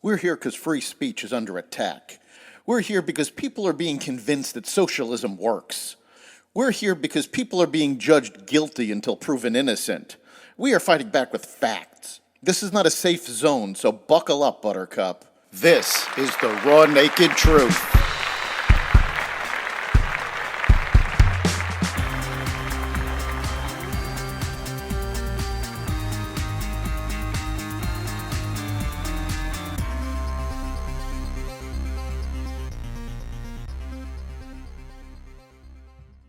We're here because free speech is under attack. We're here because people are being convinced that socialism works. We're here because people are being judged guilty until proven innocent. We are fighting back with facts. This is not a safe zone, so buckle up, Buttercup. This is the raw, naked truth.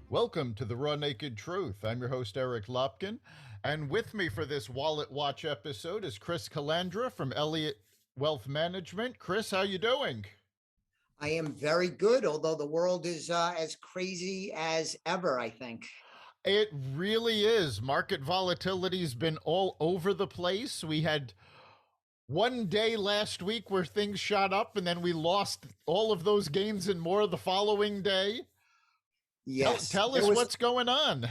Welcome to the Raw Naked Truth. I'm your host, Eric Lopkin. And with me for this Wallet Watch episode is Chris Calandra from Elliott Wealth Management. Chris, how you doing? I am very good, although the world is as crazy as ever, I think. It really is. Market volatility's been all over the place. We had one day last week where things shot up and then we lost all of those gains and more the following day. Yes. Tell us what's going on.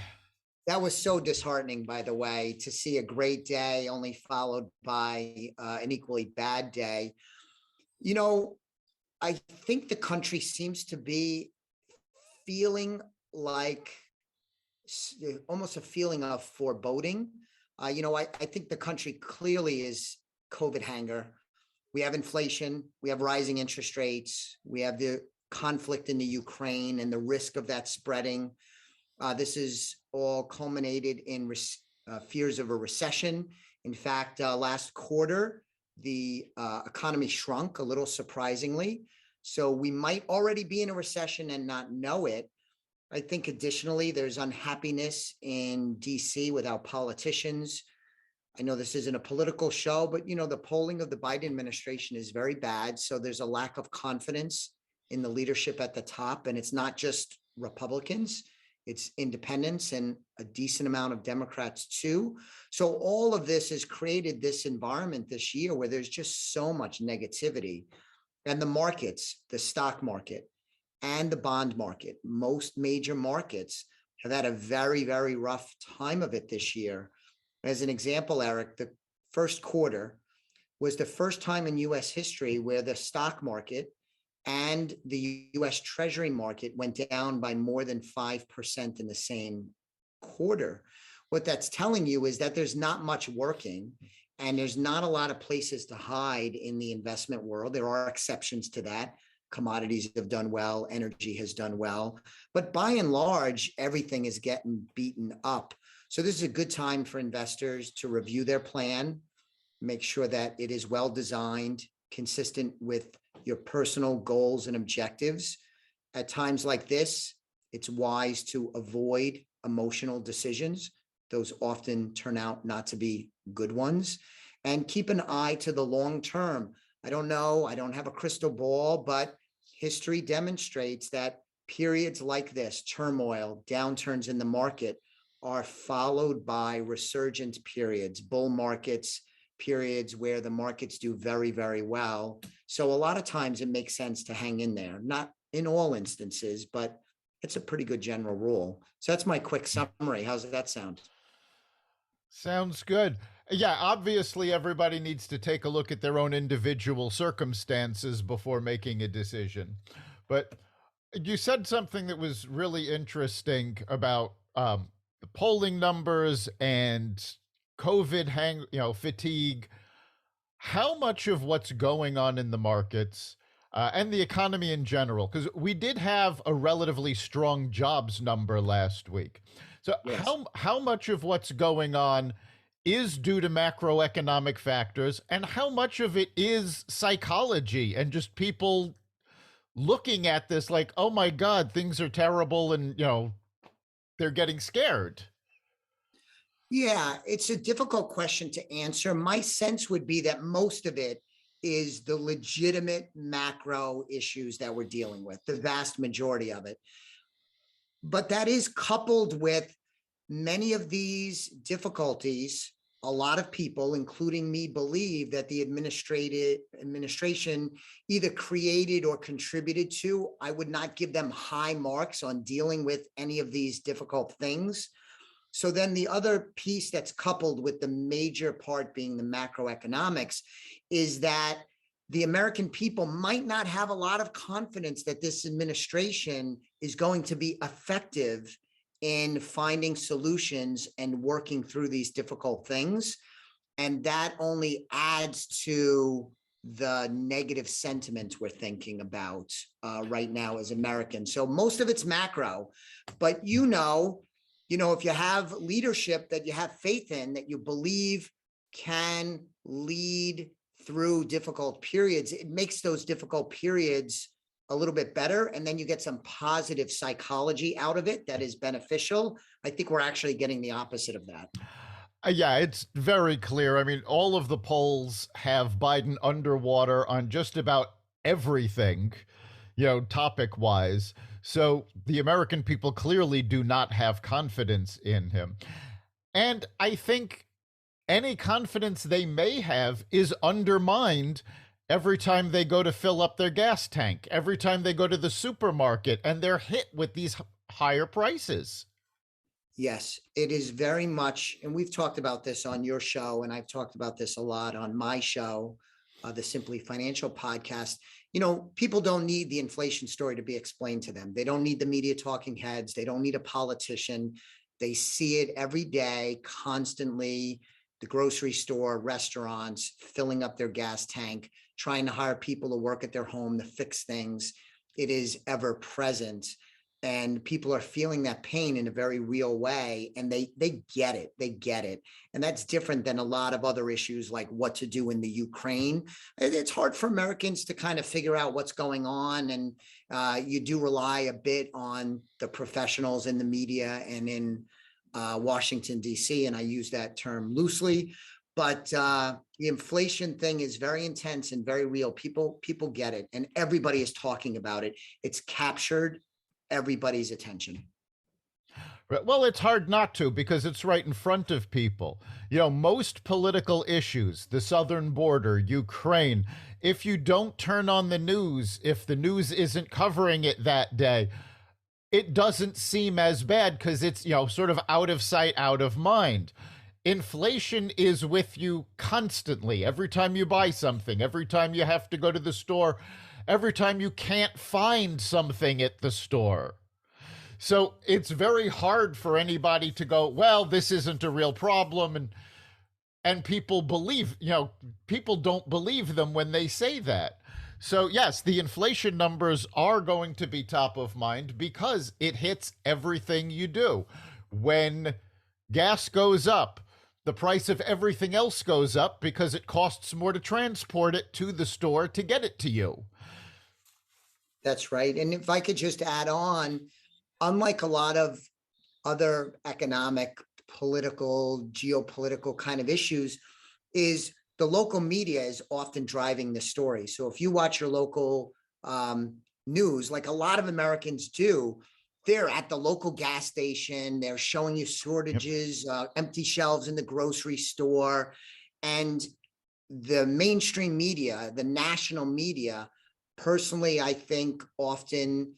That was so disheartening, by the way, to see a great day only followed by an equally bad day. You know, I think the country seems to be feeling like almost a feeling of foreboding. I think the country clearly is COVID hanger. We have inflation, we have rising interest rates, we have the conflict in the Ukraine and the risk of that spreading. This is all culminated in fears of a recession. In fact, last quarter, the economy shrunk a little surprisingly. So we might already be in a recession and not know it. I think additionally, there's unhappiness in DC with our politicians. I know this isn't a political show, but the polling of the Biden administration is very bad. So there's a lack of confidence in the leadership at the top. And it's not just Republicans, it's independents and a decent amount of Democrats too. So all of this has created this environment this year where there's just so much negativity. And the markets, the stock market and the bond market, most major markets have had a very, very rough time of it this year. As an example, Eric, the first quarter was the first time in US history where the stock market and the US Treasury market went down by more than 5% in the same quarter. What that's telling you is that there's not much working and there's not a lot of places to hide in the investment world. There are exceptions to that. Commodities have done well, energy has done well, but by and large, everything is getting beaten up. So this is a good time for investors to review their plan, make sure that it is well designed, consistent with your personal goals and objectives. At times like this, it's wise to avoid emotional decisions. Those often turn out not to be good ones. And keep an eye to the long term. I don't know, I don't have a crystal ball, but history demonstrates that periods like this, turmoil, downturns in the market, are followed by resurgent periods, bull markets, periods where the markets do very, very well. So a lot of times it makes sense to hang in there, not in all instances, but it's a pretty good general rule. So that's my quick summary. How's that sound? Sounds good. Yeah, obviously everybody needs to take a look at their own individual circumstances before making a decision. But you said something that was really interesting about the polling numbers and COVID fatigue. How much of what's going on in the markets and the economy in general, because we did have a relatively strong jobs number last week. So Yes. how much of what's going on is due to macroeconomic factors, and how much of it is psychology and just people looking at this like, oh my God, things are terrible, and they're getting scared? Yeah, it's a difficult question to answer. My sense would be that most of it is the legitimate macro issues that we're dealing with, the vast majority of it. But that is coupled with many of these difficulties. A lot of people, including me, believe that the administration either created or contributed to. I would not give them high marks on dealing with any of these difficult things. So then the other piece that's coupled with the major part being the macroeconomics is that the American people might not have a lot of confidence that this administration is going to be effective in finding solutions and working through these difficult things. And that only adds to the negative sentiment we're thinking about right now as Americans. So most of it's macro, but if you have leadership that you have faith in, that you believe can lead through difficult periods, it makes those difficult periods a little bit better. And then you get some positive psychology out of it that is beneficial. I think we're actually getting the opposite of that. Yeah, it's very clear. I mean, all of the polls have Biden underwater on just about everything, topic wise. So the American people clearly do not have confidence in him. And I think any confidence they may have is undermined every time they go to fill up their gas tank, every time they go to the supermarket, and they're hit with these higher prices. Yes, it is very much, and we've talked about this on your show, and I've talked about this a lot on my show, the Simply Financial podcast. People don't need the inflation story to be explained to them. They don't need the media talking heads. They don't need a politician. They see it every day, constantly. The grocery store, restaurants, filling up their gas tank, trying to hire people to work at their home to fix things. It is ever present. And people are feeling that pain in a very real way. And they get it. They get it. And that's different than a lot of other issues like what to do in the Ukraine. It's hard for Americans to kind of figure out what's going on. And you do rely a bit on the professionals in the media and in Washington, D.C., and I use that term loosely, but the inflation thing is very intense and very real. People get it, and everybody is talking about it. It's captured everybody's attention. Well, it's hard not to, because it's right in front of people. Most political issues, the southern border, Ukraine, if you don't turn on the news, if the news isn't covering it that day, it doesn't seem as bad because it's, sort of out of sight, out of mind. Inflation is with you constantly. Every time you buy something, every time you have to go to the store, every time you can't find something at the store. So it's very hard for anybody to go, well, this isn't a real problem. And people believe, people don't believe them when they say that. So yes, the inflation numbers are going to be top of mind because it hits everything you do. When gas goes up, the price of everything else goes up because it costs more to transport it to the store to get it to you. That's right. And if I could just add on, unlike a lot of other economic, political, geopolitical kind of issues, is the local media is often driving the story. So if you watch your local news, like a lot of Americans do, they're at the local gas station, they're showing you shortages, empty shelves in the grocery store. And the mainstream media, the national media, personally, I think often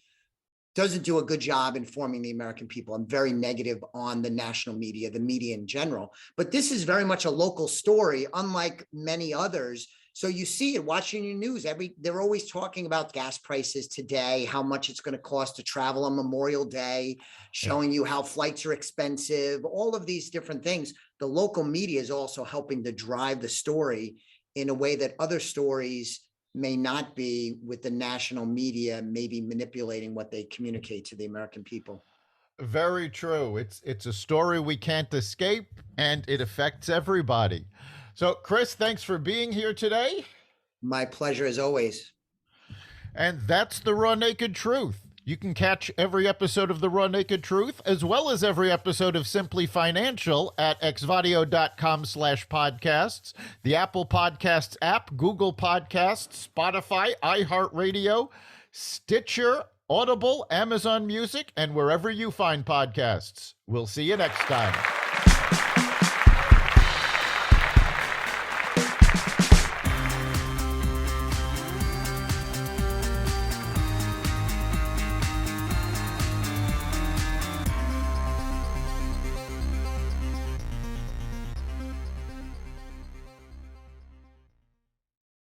doesn't do a good job informing the American people. I'm very negative on the national media, the media in general, but this is very much a local story, unlike many others. So you see it watching your news. They're always talking about gas prices today, how much it's going to cost to travel on Memorial Day, showing you how flights are expensive, all of these different things. The local media is also helping to drive the story in a way that other stories may not be, with the national media maybe manipulating what they communicate to the American people. Very true. It's a story we can't escape, and it affects everybody. So, Chris, thanks for being here today. My pleasure as always. And that's the Raw Naked Truth. You can catch every episode of The Raw Naked Truth, as well as every episode of Simply Financial at xvadio.com/podcasts, the Apple Podcasts app, Google Podcasts, Spotify, iHeartRadio, Stitcher, Audible, Amazon Music, and wherever you find podcasts. We'll see you next time.